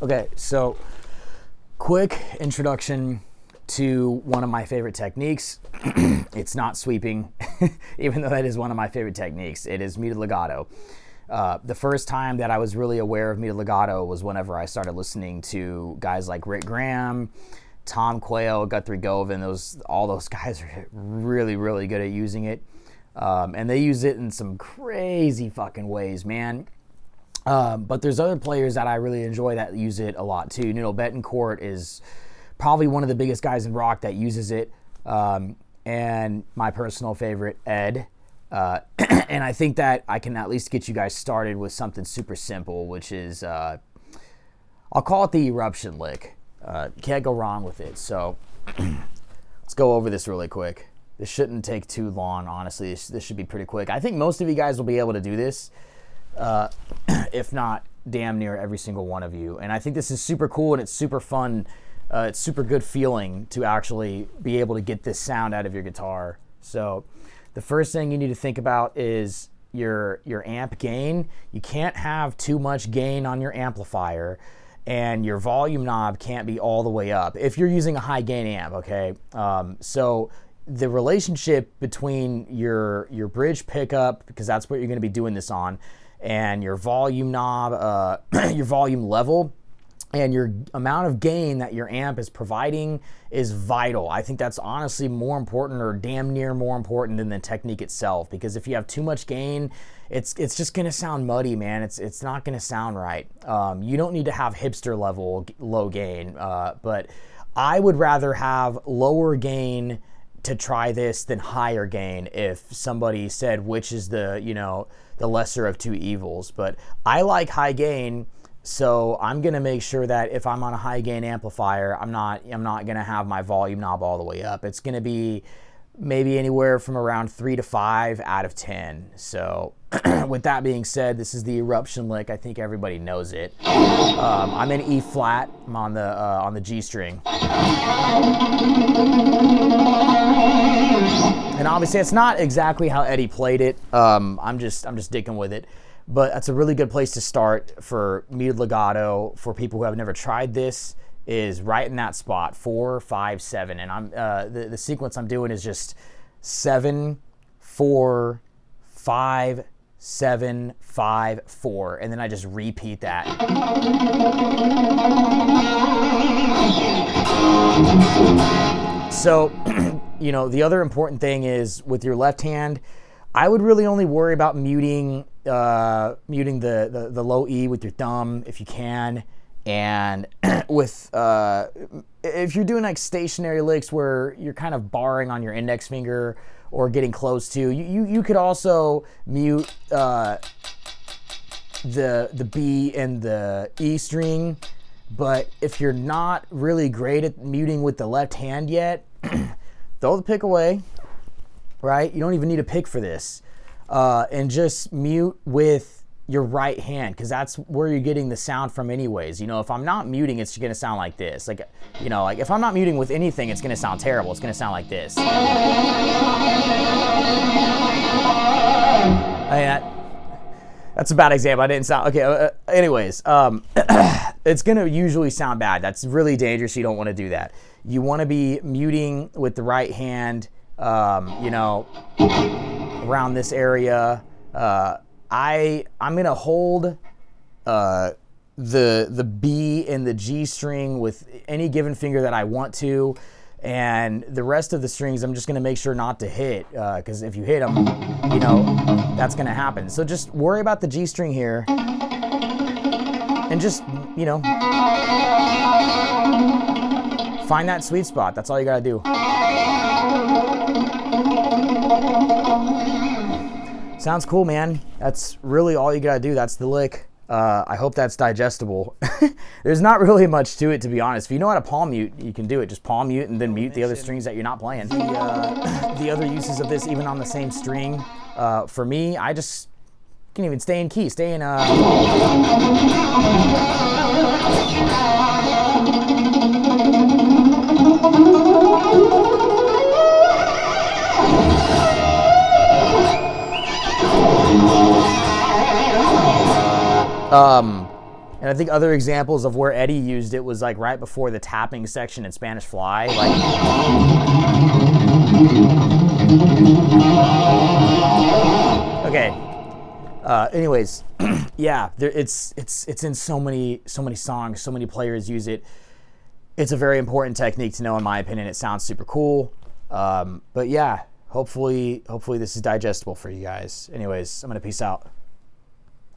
Okay, so quick introduction to one of my favorite techniques. It's not sweeping, even though that is one of my favorite techniques. It is muted legato. The first time that I was really aware of muted legato was whenever I started listening to guys like Rick Graham, Tom Quayle, Guthrie Govan. All those guys are really, really good at using it. And they use it in some crazy fucking ways, man. But there's other players that I really enjoy that use it a lot too. Betancourt is probably one of the biggest guys in rock that uses it. And my personal favorite, Ed. And I think that I can at least get you guys started with something super simple, which is, I'll call it the eruption lick. Can't go wrong with it. So let's go over this really quick. This shouldn't take too long, honestly. This should be pretty quick. I think most of you guys will be able to do this. If not damn near every single one of you. And I think this is super cool and it's super fun. It's super good feeling to actually be able to get this sound out of your guitar. So the first thing you need to think about is your amp gain. You can't have too much gain on your amplifier, and your volume knob can't be all the way up if you're using a high gain amp, okay? So the relationship between your bridge pickup, because that's what you're going to be doing this on, and your volume knob, your volume level, and your amount of gain that your amp is providing is vital. I think that's honestly more important, or damn near more important, than the technique itself, because if you have too much gain, it's just going to sound muddy, man. It's not going to sound right. You don't need to have hipster level low gain, but I would rather have lower gain to try this than higher gain if somebody said which is the lesser of two evils. But I like high gain, so I'm gonna make sure that if I'm on a high gain amplifier, I'm not gonna have my volume knob all the way up. It's gonna be maybe anywhere from around 3 to 5 out of 10. So with that being said, this is the eruption lick. I think everybody knows it. I'm in E flat. I'm on the G string. And obviously it's not exactly how Eddie played it. I'm just sticking with it. But that's a really good place to start for muted legato for people who have never tried this. Is right in that spot, 4, 5, 7, and I'm the sequence I'm doing is just 7, 4, 5, 7, 5, 4, and then I just repeat that. So, the other important thing is with your left hand, I would really only worry about muting the low E with your thumb if you can. And with if you're doing like stationary licks where you're kind of barring on your index finger or getting close to, you could also mute the B and the E string. But if you're not really great at muting with the left hand yet, throw the pick away, right? You don't even need a pick for this, and just mute with your right hand, because that's where you're getting the sound from anyways. If I'm not muting, it's gonna sound like this. Like if I'm not muting with anything, it's gonna sound terrible. It's gonna sound like this. That's a bad example. I didn't sound okay. Anyways, it's gonna usually sound bad. That's really dangerous. You don't want to do that. You want to be muting with the right hand, around this area. I'm gonna hold the B and the G string with any given finger that I want to, and the rest of the strings I'm just gonna make sure not to hit, because if you hit them, that's gonna happen. So just worry about the G string here, and just find that sweet spot. That's all you gotta do. Sounds cool, man. That's really all you gotta do. That's the lick. I hope that's digestible. There's not really much to it, to be honest. If you know how to palm mute, you can do it. Just palm mute and then mute the other strings that you're not playing. The other uses of this, even on the same string, for me, I just can even stay in key. Stay in And think other examples of where Eddie used it was like right before the tapping section in Spanish Fly. Like, okay. Anyways, yeah, it's in so many songs. So many players use it. It's a very important technique to know, in my opinion. It sounds super cool. But yeah, hopefully this is digestible for you guys. Anyways, I'm gonna peace out.